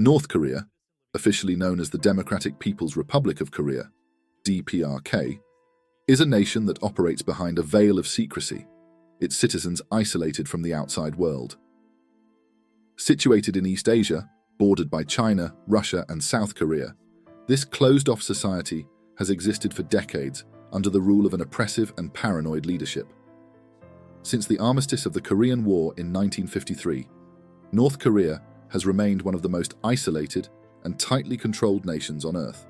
North Korea, officially known as the Democratic People's Republic of Korea, DPRK, is a nation that operates behind a veil of secrecy, its citizens isolated from the outside world. Situated in East Asia, bordered by China, Russia, and South Korea, this closed-off society has existed for decades under the rule of an oppressive and paranoid leadership. Since the armistice of the Korean War in 1953, North Korea has remained one of the most isolated and tightly controlled nations on Earth.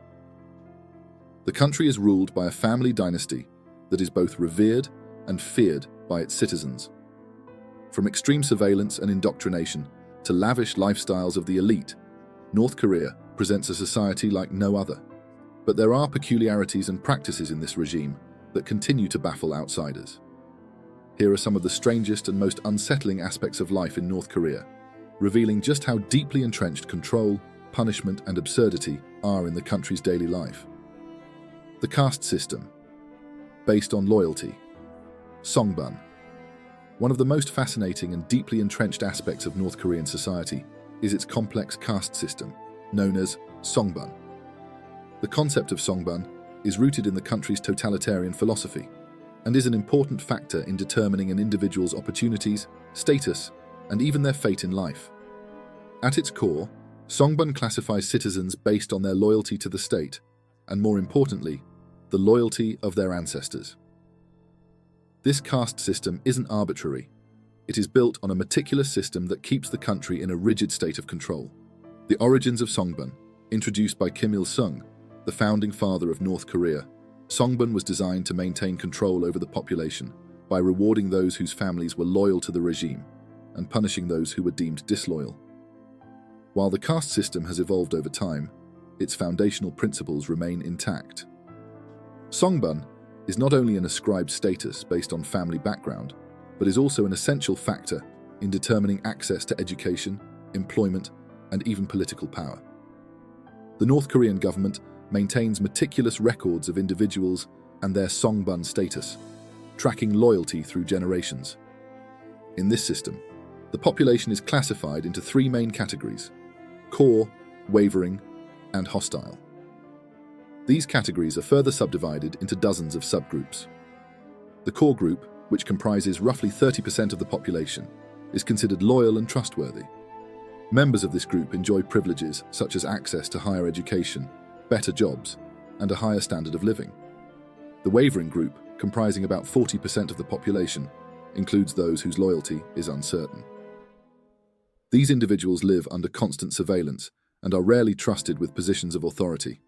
The country is ruled by a family dynasty that is both revered and feared by its citizens. From extreme surveillance and indoctrination to lavish lifestyles of the elite, North Korea presents a society like no other. But there are peculiarities and practices in this regime that continue to baffle outsiders. Here are some of the strangest and most unsettling aspects of life in North Korea, revealing just how deeply entrenched control, punishment, and absurdity are in the country's daily life. The caste system, based on loyalty. Songbun. One of the most fascinating and deeply entrenched aspects of North Korean society is its complex caste system, known as Songbun. The concept of Songbun is rooted in the country's totalitarian philosophy and is an important factor in determining an individual's opportunities, status, and even their fate in life. At its core, Songbun classifies citizens based on their loyalty to the state, and more importantly, the loyalty of their ancestors. This caste system isn't arbitrary. It is built on a meticulous system that keeps the country in a rigid state of control. The origins of Songbun, introduced by Kim Il-sung, the founding father of North Korea, Songbun was designed to maintain control over the population by rewarding those whose families were loyal to the regime and punishing those who were deemed disloyal. While the caste system has evolved over time, its foundational principles remain intact. Songbun is not only an ascribed status based on family background, but is also an essential factor in determining access to education, employment, and even political power. The North Korean government maintains meticulous records of individuals and their Songbun status, tracking loyalty through generations. In this system, the population is classified into three main categories: core, wavering, and hostile. These categories are further subdivided into dozens of subgroups. The core group, which comprises roughly 30% of the population, is considered loyal and trustworthy. Members of this group enjoy privileges such as access to higher education, better jobs, and a higher standard of living. The wavering group, comprising about 40% of the population, includes those whose loyalty is uncertain. These individuals live under constant surveillance and are rarely trusted with positions of authority.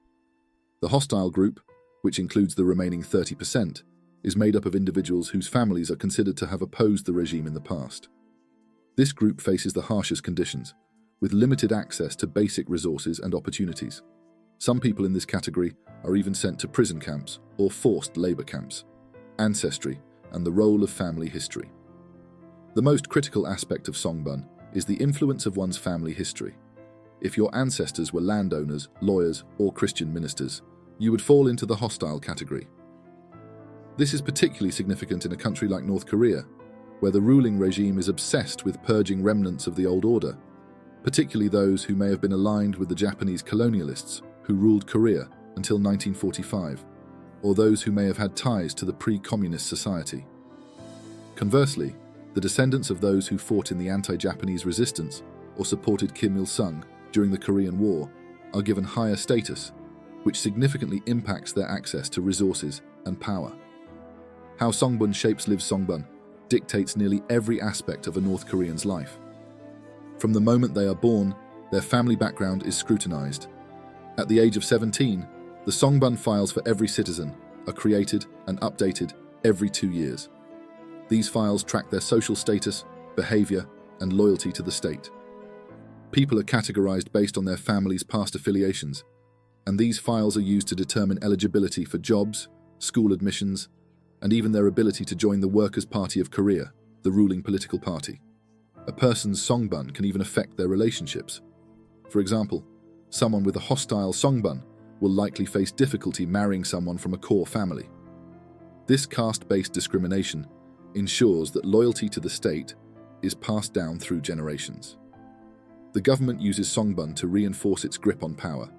The hostile group, which includes the remaining 30%, is made up of individuals whose families are considered to have opposed the regime in the past. This group faces the harshest conditions, with limited access to basic resources and opportunities. Some people in this category are even sent to prison camps or forced labor camps. Ancestry and the role of family history. The most critical aspect of Songbun is the influence of one's family history. If your ancestors were landowners, lawyers, or Christian ministers, you would fall into the hostile category. This is particularly significant in a country like North Korea, where the ruling regime is obsessed with purging remnants of the old order, particularly those who may have been aligned with the Japanese colonialists who ruled Korea until 1945, or those who may have had ties to the pre-communist society. Conversely, the descendants of those who fought in the anti-Japanese resistance or supported Kim Il-sung during the Korean War are given higher status, which significantly impacts their access to resources and power. How Songbun shapes lives Songbun dictates nearly every aspect of a North Korean's life. From the moment they are born, their family background is scrutinized. At the age of 17, the Songbun files for every citizen are created and updated every 2 years. These files track their social status, behavior, and loyalty to the state. People are categorized based on their family's past affiliations, and these files are used to determine eligibility for jobs, school admissions, and even their ability to join the Workers' Party of Korea, the ruling political party. A person's Songbun can even affect their relationships. For example, someone with a hostile Songbun will likely face difficulty marrying someone from a core family. This caste-based discrimination ensures that loyalty to the state is passed down through generations. The government uses songbun to reinforce its grip on power,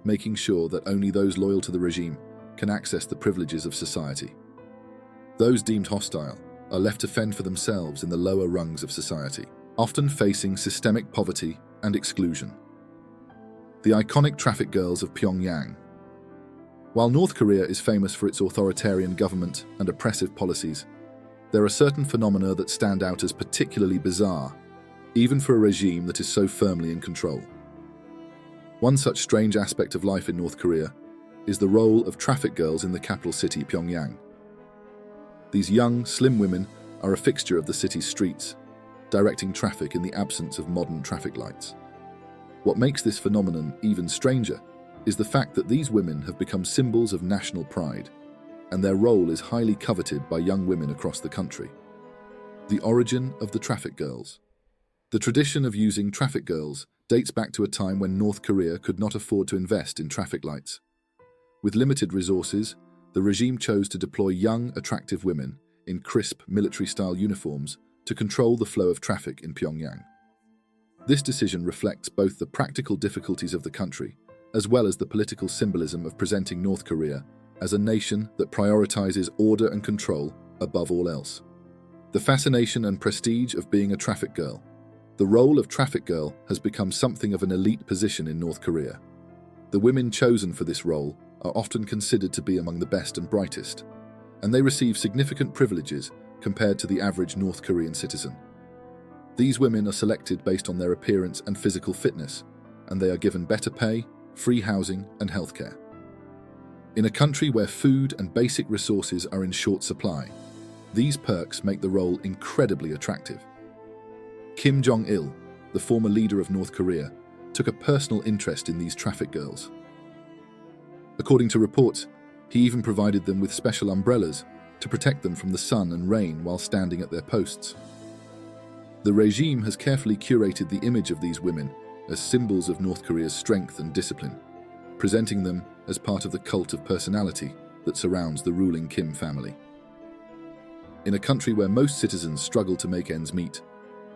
making sure that only those loyal to the regime can access the privileges of society. Those deemed hostile are left to fend for themselves in the lower rungs of society, often facing systemic poverty and exclusion. The iconic traffic girls of Pyongyang. While North Korea is famous for its authoritarian government and oppressive policies, there are certain phenomena that stand out as particularly bizarre, even for a regime that is so firmly in control. One such strange aspect of life in North Korea is the role of traffic girls in the capital city, Pyongyang. These young, slim women are a fixture of the city's streets, directing traffic in the absence of modern traffic lights. What makes this phenomenon even stranger is the fact that these women have become symbols of national pride, and their role is highly coveted by young women across the country. The origin of the traffic girls. The tradition of using traffic girls dates back to a time when North Korea could not afford to invest in traffic lights. With limited resources, the regime chose to deploy young, attractive women in crisp, military-style uniforms to control the flow of traffic in Pyongyang. This decision reflects both the practical difficulties of the country as well as the political symbolism of presenting North Korea as a nation that prioritizes order and control above all else. The fascination and prestige of being a traffic girl. The role of traffic girl has become something of an elite position in North Korea. The women chosen for this role are often considered to be among the best and brightest, and they receive significant privileges compared to the average North Korean citizen. These women are selected based on their appearance and physical fitness, and they are given better pay, free housing, and healthcare. In a country where food and basic resources are in short supply, these perks make the role incredibly attractive. Kim Jong-il, the former leader of North Korea, took a personal interest in these traffic girls. According to reports, he even provided them with special umbrellas to protect them from the sun and rain while standing at their posts. The regime has carefully curated the image of these women as symbols of North Korea's strength and discipline, presenting them as part of the cult of personality that surrounds the ruling Kim family. In a country where most citizens struggle to make ends meet,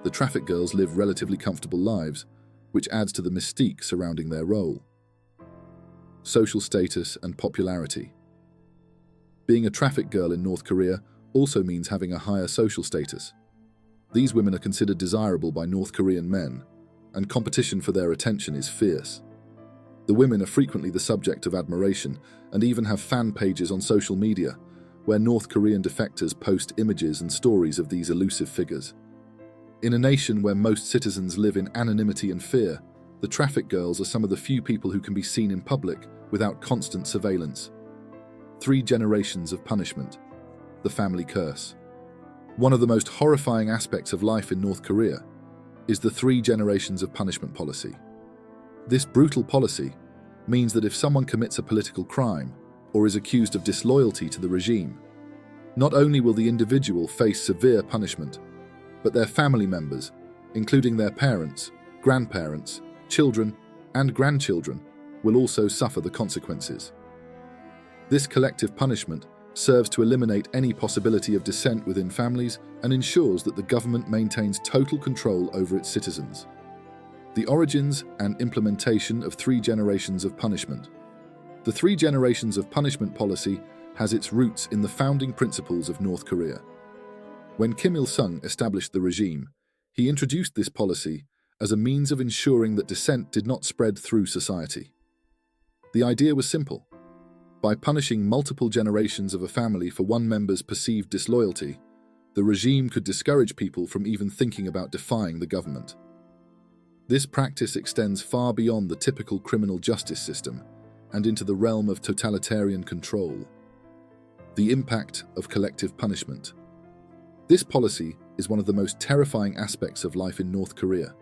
the traffic girls live relatively comfortable lives, which adds to the mystique surrounding their role. Social status and popularity. Being a traffic girl in North Korea also means having a higher social status. These women are considered desirable by North Korean men, and competition for their attention is fierce. The women are frequently the subject of admiration and even have fan pages on social media, where North Korean defectors post images and stories of these elusive figures. In a nation where most citizens live in anonymity and fear, the traffic girls are some of the few people who can be seen in public without constant surveillance. 3 generations of punishment. The family curse. One of the most horrifying aspects of life in North Korea is the 3 generations of punishment policy. This brutal policy means that if someone commits a political crime or is accused of disloyalty to the regime, not only will the individual face severe punishment, but their family members, including their parents, grandparents, children, and grandchildren, will also suffer the consequences. This collective punishment serves to eliminate any possibility of dissent within families and ensures that the government maintains total control over its citizens. The origins and implementation of 3 generations of punishment. The 3 generations of punishment policy has its roots in the founding principles of North Korea. When Kim Il-sung established the regime, he introduced this policy as a means of ensuring that dissent did not spread through society. The idea was simple. By punishing multiple generations of a family for one member's perceived disloyalty, the regime could discourage people from even thinking about defying the government. This practice extends far beyond the typical criminal justice system and into the realm of totalitarian control. The impact of collective punishment. This policy is one of the most terrifying aspects of life in North Korea.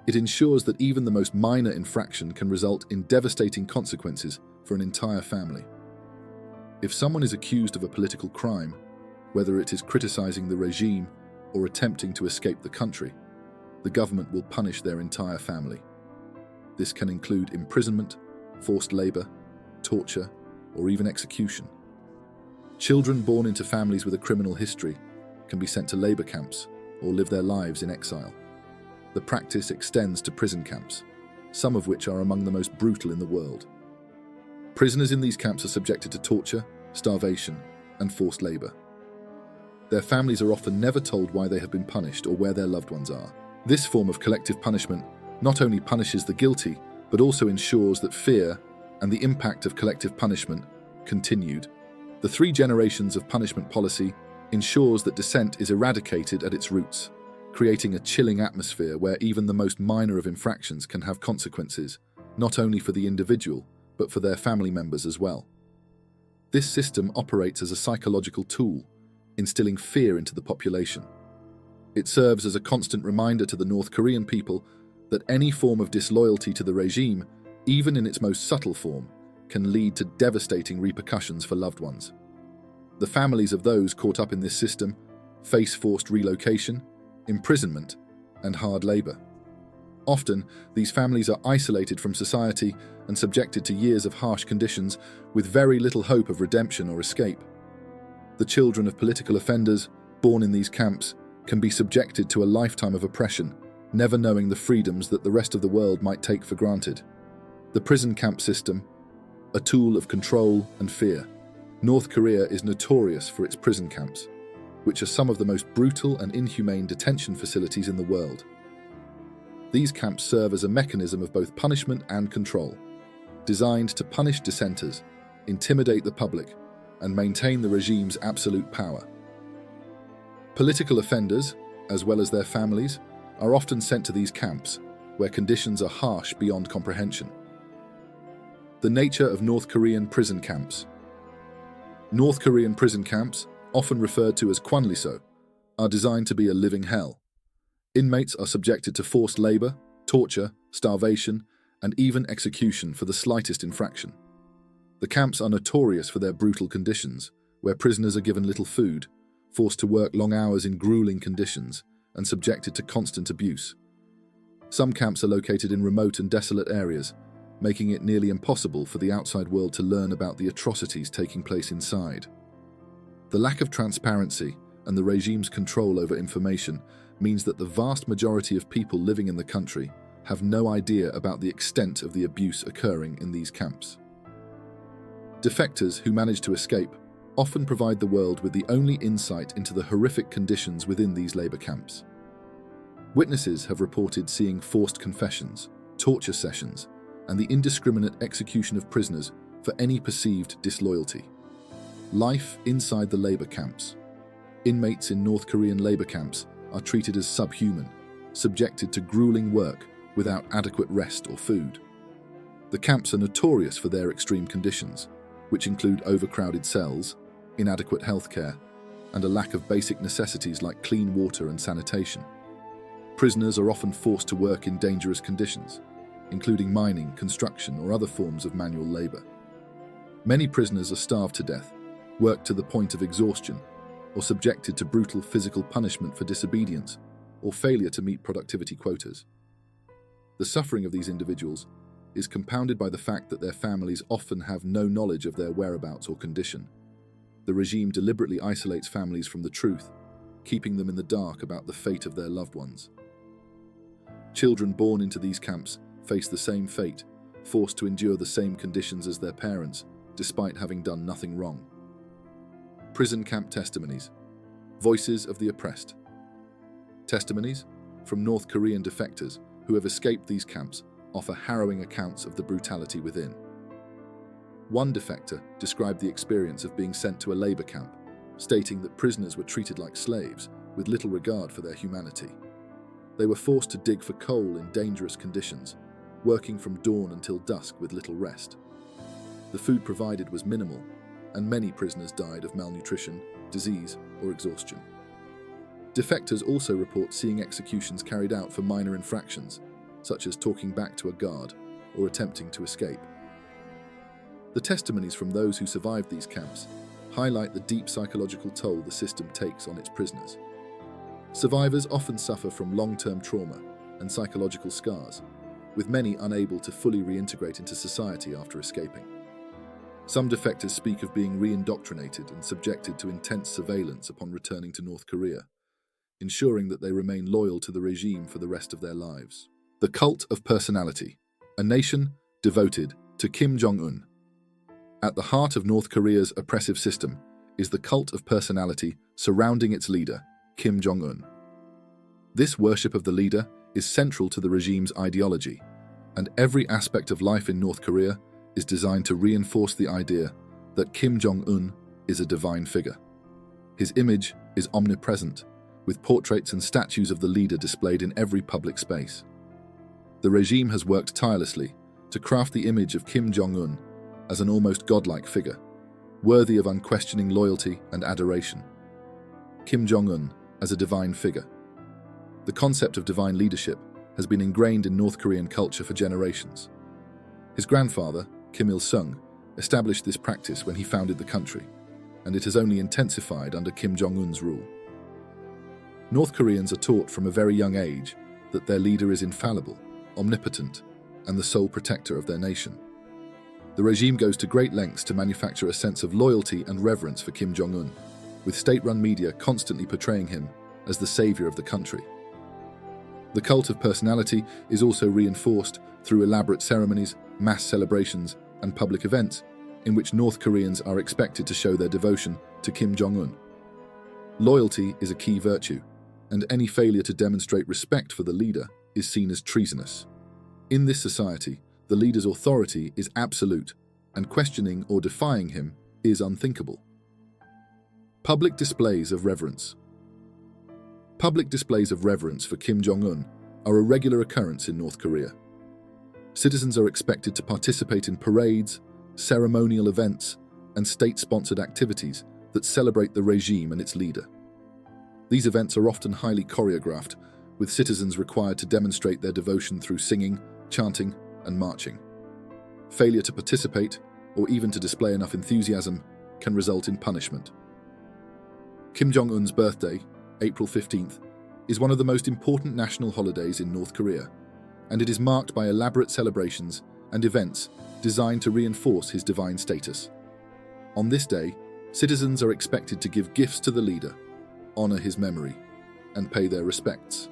It ensures that even the most minor infraction can result in devastating consequences for an entire family. If someone is accused of a political crime, whether it is criticizing the regime or attempting to escape the country, the government will punish their entire family. This can include imprisonment, forced labor, torture, or even execution. Children born into families with a criminal history can be sent to labor camps or live their lives in exile. The practice extends to prison camps, some of which are among the most brutal in the world. Prisoners in these camps are subjected to torture, starvation, and forced labor. Their families are often never told why they have been punished or where their loved ones are. This form of collective punishment not only punishes the guilty, but also ensures that fear and the impact of collective punishment continued. The 3 generations of punishment policy ensures that dissent is eradicated at its roots, creating a chilling atmosphere where even the most minor of infractions can have consequences, not only for the individual, but for their family members as well. This system operates as a psychological tool, instilling fear into the population. It serves as a constant reminder to the North Korean people that any form of disloyalty to the regime, even in its most subtle form, can lead to devastating repercussions for loved ones. The families of those caught up in this system face forced relocation, imprisonment, and hard labor. Often, these families are isolated from society and subjected to years of harsh conditions with very little hope of redemption or escape. The children of political offenders born in these camps can be subjected to a lifetime of oppression, never knowing the freedoms that the rest of the world might take for granted. The prison camp system, a tool of control and fear. North Korea is notorious for its prison camps, which are some of the most brutal and inhumane detention facilities in the world. These camps serve as a mechanism of both punishment and control, designed to punish dissenters, intimidate the public, and maintain the regime's absolute power. Political offenders, as well as their families, are often sent to these camps, where conditions are harsh beyond comprehension. The nature of North Korean prison camps. North Korean prison camps, often referred to as kwanliso, are designed to be a living hell. Inmates are subjected to forced labor, torture, starvation, and even execution for the slightest infraction. The camps are notorious for their brutal conditions, where prisoners are given little food, forced to work long hours in grueling conditions, and subjected to constant abuse. Some camps are located in remote and desolate areas, making it nearly impossible for the outside world to learn about the atrocities taking place inside. The lack of transparency and the regime's control over information means that the vast majority of people living in the country have no idea about the extent of the abuse occurring in these camps. Defectors who manage to escape often provide the world with the only insight into the horrific conditions within these labor camps. Witnesses have reported seeing forced confessions, torture sessions, and the indiscriminate execution of prisoners for any perceived disloyalty. Life inside the labor camps. Inmates in North Korean labor camps are treated as subhuman, subjected to grueling work without adequate rest or food. The camps are notorious for their extreme conditions, which include overcrowded cells, inadequate healthcare, and a lack of basic necessities like clean water and sanitation. Prisoners are often forced to work in dangerous conditions, including mining, construction, or other forms of manual labor. Many prisoners are starved to death, worked to the point of exhaustion, or subjected to brutal physical punishment for disobedience or failure to meet productivity quotas. The suffering of these individuals is compounded by the fact that their families often have no knowledge of their whereabouts or condition. The regime deliberately isolates families from the truth, keeping them in the dark about the fate of their loved ones. Children born into these camps face the same fate, forced to endure the same conditions as their parents, despite having done nothing wrong. Prison camp testimonies. Voices of the oppressed. Testimonies from North Korean defectors who have escaped these camps offer harrowing accounts of the brutality within. One defector described the experience of being sent to a labor camp, stating that prisoners were treated like slaves, with little regard for their humanity. They were forced to dig for coal in dangerous conditions, working from dawn until dusk with little rest. The food provided was minimal, and many prisoners died of malnutrition, disease, or exhaustion. Defectors also report seeing executions carried out for minor infractions, such as talking back to a guard or attempting to escape. The testimonies from those who survived these camps highlight the deep psychological toll the system takes on its prisoners. Survivors often suffer from long-term trauma and psychological scars, with many unable to fully reintegrate into society after escaping. Some defectors speak of being re-indoctrinated and subjected to intense surveillance upon returning to North Korea, ensuring that they remain loyal to the regime for the rest of their lives. The cult of personality, a nation devoted to Kim Jong-un. At the heart of North Korea's oppressive system is the cult of personality surrounding its leader, Kim Jong-un. This worship of the leader is central to the regime's ideology, and every aspect of life in North Korea is designed to reinforce the idea that Kim Jong-un is a divine figure. His image is omnipresent, with portraits and statues of the leader displayed in every public space. The regime has worked tirelessly to craft the image of Kim Jong-un as an almost godlike figure, worthy of unquestioning loyalty and adoration. Kim Jong-un as a divine figure. The concept of divine leadership has been ingrained in North Korean culture for generations. His grandfather, Kim Il-sung, established this practice when he founded the country, and it has only intensified under Kim Jong-un's rule. North Koreans are taught from a very young age that their leader is infallible, omnipotent, and the sole protector of their nation. The regime goes to great lengths to manufacture a sense of loyalty and reverence for Kim Jong-un, with state-run media constantly portraying him as the savior of the country. The cult of personality is also reinforced through elaborate ceremonies, mass celebrations, and public events in which North Koreans are expected to show their devotion to Kim Jong-un. Loyalty is a key virtue, and any failure to demonstrate respect for the leader is seen as treasonous. In this society, the leader's authority is absolute, and questioning or defying him is unthinkable. Public displays of reverence. Public displays of reverence for Kim Jong-un are a regular occurrence in North Korea. Citizens are expected to participate in parades, ceremonial events, and state-sponsored activities that celebrate the regime and its leader. These events are often highly choreographed, with citizens required to demonstrate their devotion through singing, chanting, and marching. Failure to participate, or even to display enough enthusiasm, can result in punishment. Kim Jong-un's birthday, April 15th, is one of the most important national holidays in North Korea, and it is marked by elaborate celebrations and events designed to reinforce his divine status. On this day, citizens are expected to give gifts to the leader, honor his memory, and pay their respects.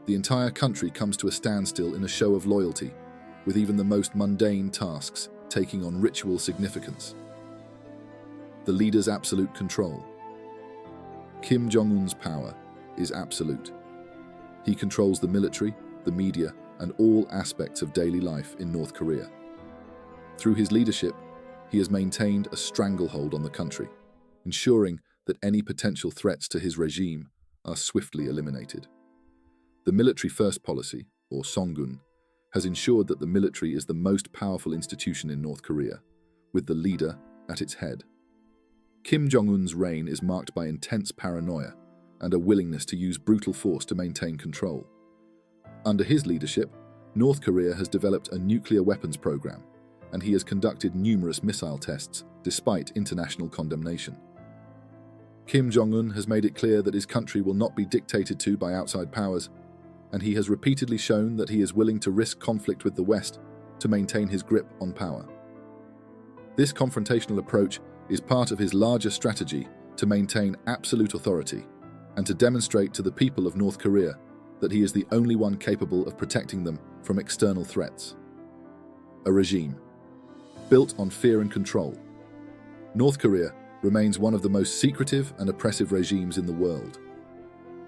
The entire country comes to a standstill in a show of loyalty, with even the most mundane tasks taking on ritual significance. The leader's absolute control. Kim Jong-un's power is absolute. He controls the military, the media, and all aspects of daily life in North Korea. Through his leadership, he has maintained a stranglehold on the country, ensuring that any potential threats to his regime are swiftly eliminated. The military-first policy, or Songun, has ensured that the military is the most powerful institution in North Korea, with the leader at its head. Kim Jong-un's reign is marked by intense paranoia and a willingness to use brutal force to maintain control. Under his leadership, North Korea has developed a nuclear weapons program, and he has conducted numerous missile tests despite international condemnation. Kim Jong-un has made it clear that his country will not be dictated to by outside powers, and he has repeatedly shown that he is willing to risk conflict with the West to maintain his grip on power. This confrontational approach is part of his larger strategy to maintain absolute authority and to demonstrate to the people of North Korea that he is the only one capable of protecting them from external threats. A regime built on fear and control. North Korea remains one of the most secretive and oppressive regimes in the world.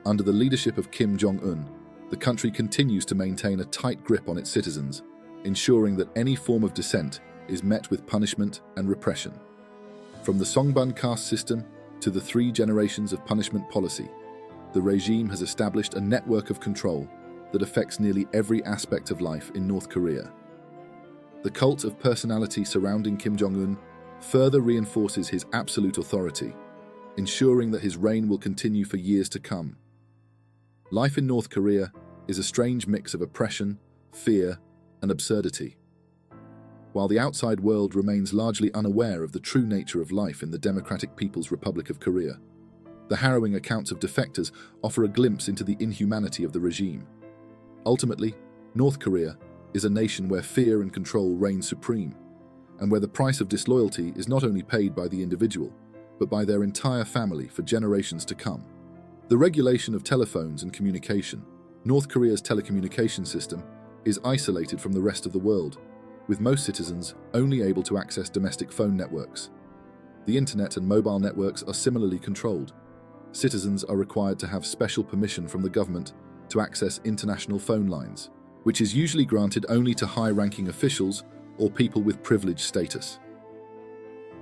Under the leadership of Kim Jong-un, the country continues to maintain a tight grip on its citizens, ensuring that any form of dissent is met with punishment and repression. From the Songbun caste system to the 3 generations of punishment policy, the regime has established a network of control that affects nearly every aspect of life in North Korea. The cult of personality surrounding Kim Jong-un further reinforces his absolute authority, ensuring that his reign will continue for years to come. Life in North Korea is a strange mix of oppression, fear, and absurdity. While the outside world remains largely unaware of the true nature of life in the Democratic People's Republic of Korea, the harrowing accounts of defectors offer a glimpse into the inhumanity of the regime. Ultimately, North Korea is a nation where fear and control reign supreme, and where the price of disloyalty is not only paid by the individual, but by their entire family for generations to come. The regulation of telephones and communication. North Korea's telecommunication system is isolated from the rest of the world, with most citizens only able to access domestic phone networks. The internet and mobile networks are similarly controlled. Citizens are required to have special permission from the government to access international phone lines, which is usually granted only to high-ranking officials or people with privileged status.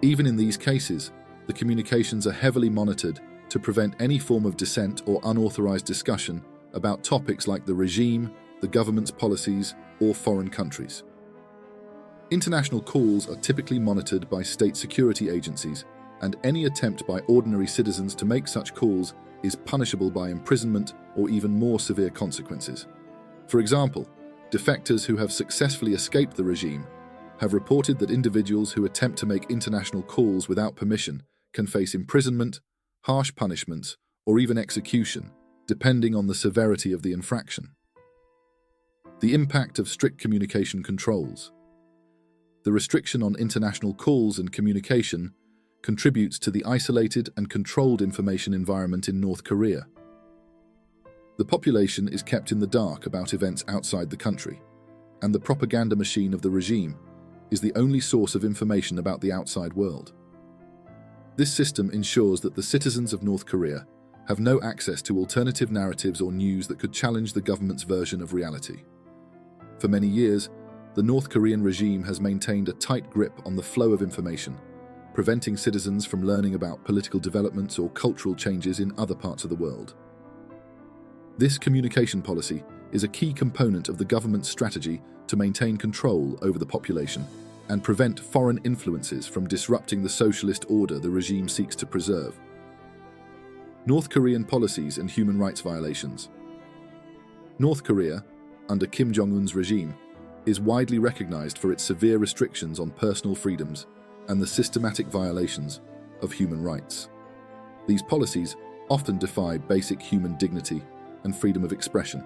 Even in these cases, the communications are heavily monitored to prevent any form of dissent or unauthorized discussion about topics like the regime, the government's policies, or foreign countries. International calls are typically monitored by state security agencies, and any attempt by ordinary citizens to make such calls is punishable by imprisonment or even more severe consequences. For example, defectors who have successfully escaped the regime have reported that individuals who attempt to make international calls without permission can face imprisonment, harsh punishments, or even execution, depending on the severity of the infraction. The impact of strict communication controls. The restriction on international calls and communication contributes to the isolated and controlled information environment in North Korea. The population is kept in the dark about events outside the country, and the propaganda machine of the regime is the only source of information about the outside world. This system ensures that the citizens of North Korea have no access to alternative narratives or news that could challenge the government's version of reality. For many years, the North Korean regime has maintained a tight grip on the flow of information, preventing citizens from learning about political developments or cultural changes in other parts of the world. This communication policy is a key component of the government's strategy to maintain control over the population and prevent foreign influences from disrupting the socialist order the regime seeks to preserve. North Korean policies and human rights violations. North Korea, under Kim Jong-un's regime, is widely recognized for its severe restrictions on personal freedoms and the systematic violations of human rights. These policies often defy basic human dignity and freedom of expression,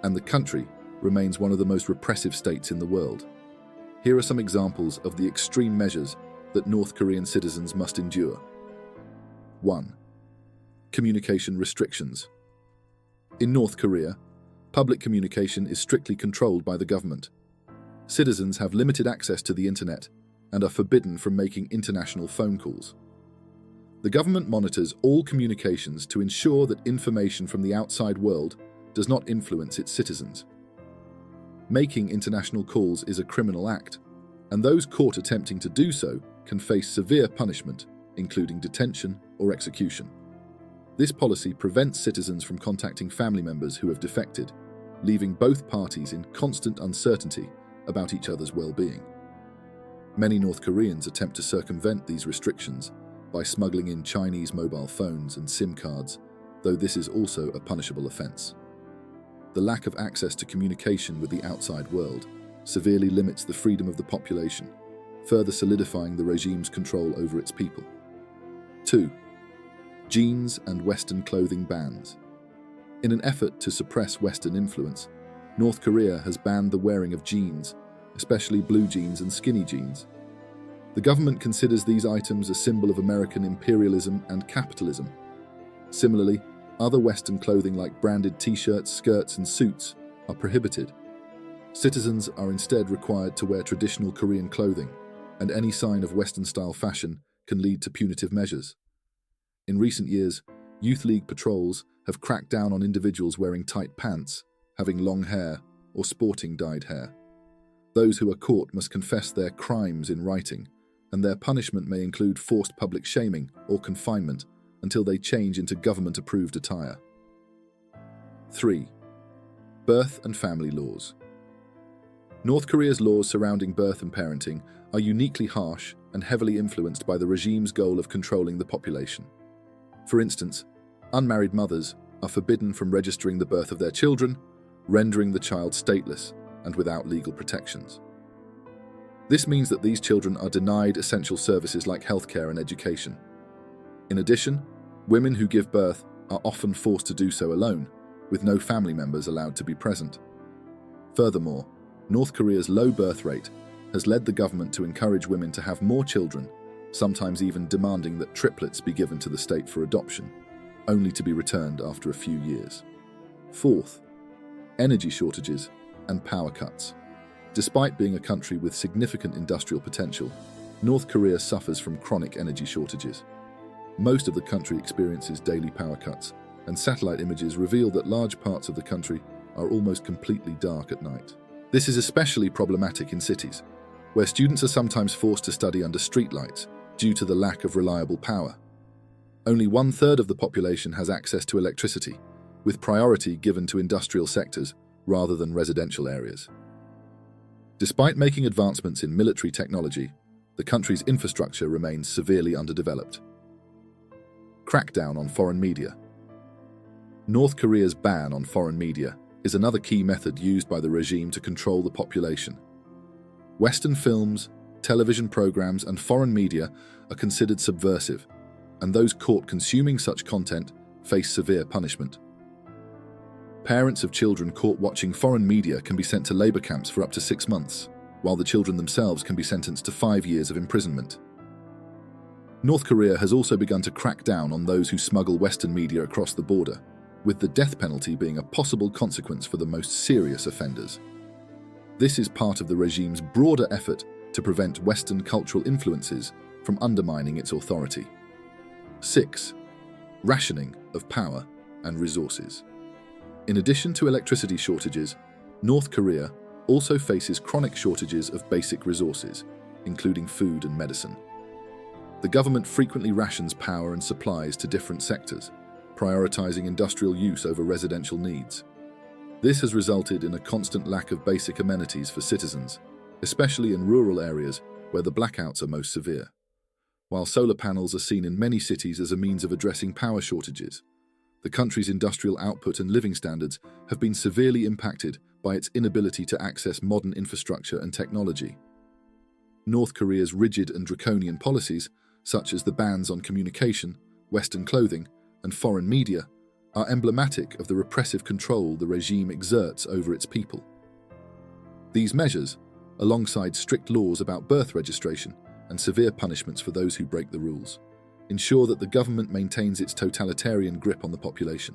and the country remains one of the most repressive states in the world. Here are some examples of the extreme measures that North Korean citizens must endure. 1. Communication restrictions. In North Korea, public communication is strictly controlled by the government. Citizens have limited access to the internet and are forbidden from making international phone calls. The government monitors all communications to ensure that information from the outside world does not influence its citizens. Making international calls is a criminal act, and those caught attempting to do so can face severe punishment, including detention or execution. This policy prevents citizens from contacting family members who have defected, leaving both parties in constant uncertainty about each other's well-being. Many North Koreans attempt to circumvent these restrictions by smuggling in Chinese mobile phones and SIM cards, though this is also a punishable offense. The lack of access to communication with the outside world severely limits the freedom of the population, further solidifying the regime's control over its people. 2. Jeans and Western clothing bans. In an effort to suppress Western influence, North Korea has banned the wearing of jeans, especially blue jeans and skinny jeans. The government considers these items a symbol of American imperialism and capitalism. Similarly, other Western clothing like branded t-shirts, skirts, and suits are prohibited. Citizens are instead required to wear traditional Korean clothing, and any sign of Western-style fashion can lead to punitive measures. In recent years, youth league patrols have cracked down on individuals wearing tight pants, having long hair, or sporting dyed hair. Those who are caught must confess their crimes in writing, and their punishment may include forced public shaming or confinement until they change into government-approved attire. 3. Birth and family laws. North Korea's laws surrounding birth and parenting are uniquely harsh and heavily influenced by the regime's goal of controlling the population. For instance, unmarried mothers are forbidden from registering the birth of their children, rendering the child stateless and without legal protections. This means that these children are denied essential services like healthcare and education. In addition, women who give birth are often forced to do so alone, with no family members allowed to be present. Furthermore, North Korea's low birth rate has led the government to encourage women to have more children, sometimes even demanding that triplets be given to the state for adoption. only to be returned after a few years. Fourth, energy shortages and power cuts. Despite being a country with significant industrial potential, North Korea suffers from chronic energy shortages. Most of the country experiences daily power cuts, and satellite images reveal that large parts of the country are almost completely dark at night. This is especially problematic in cities, where students are sometimes forced to study under streetlights due to the lack of reliable power. Only 1/3 of the population has access to electricity, with priority given to industrial sectors rather than residential areas. Despite making advancements in military technology, the country's infrastructure remains severely underdeveloped. Crackdown on foreign media. North Korea's ban on foreign media is another key method used by the regime to control the population. Western films, television programs, and foreign media are considered subversive, and those caught consuming such content face severe punishment. Parents of children caught watching foreign media can be sent to labor camps for up to 6 months, while the children themselves can be sentenced to 5 years of imprisonment. North Korea has also begun to crack down on those who smuggle Western media across the border, with the death penalty being a possible consequence for the most serious offenders. This is part of the regime's broader effort to prevent Western cultural influences from undermining its authority. 6. Rationing of power and resources. In addition to electricity shortages, North Korea also faces chronic shortages of basic resources, including food and medicine. The government frequently rations power and supplies to different sectors, prioritizing industrial use over residential needs. This has resulted in a constant lack of basic amenities for citizens, especially in rural areas where the blackouts are most severe. While solar panels are seen in many cities as a means of addressing power shortages, the country's industrial output and living standards have been severely impacted by its inability to access modern infrastructure and technology. North Korea's rigid and draconian policies, such as the bans on communication, Western clothing, and foreign media, are emblematic of the repressive control the regime exerts over its people. These measures, alongside strict laws about birth registration and severe punishments for those who break the rules, ensure that the government maintains its totalitarian grip on the population.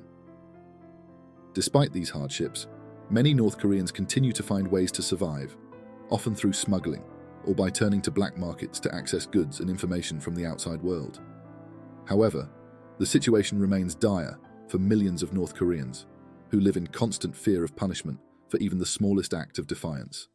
Despite these hardships, many North Koreans continue to find ways to survive, often through smuggling or by turning to black markets to access goods and information from the outside world. However, the situation remains dire for millions of North Koreans, who live in constant fear of punishment for even the smallest act of defiance.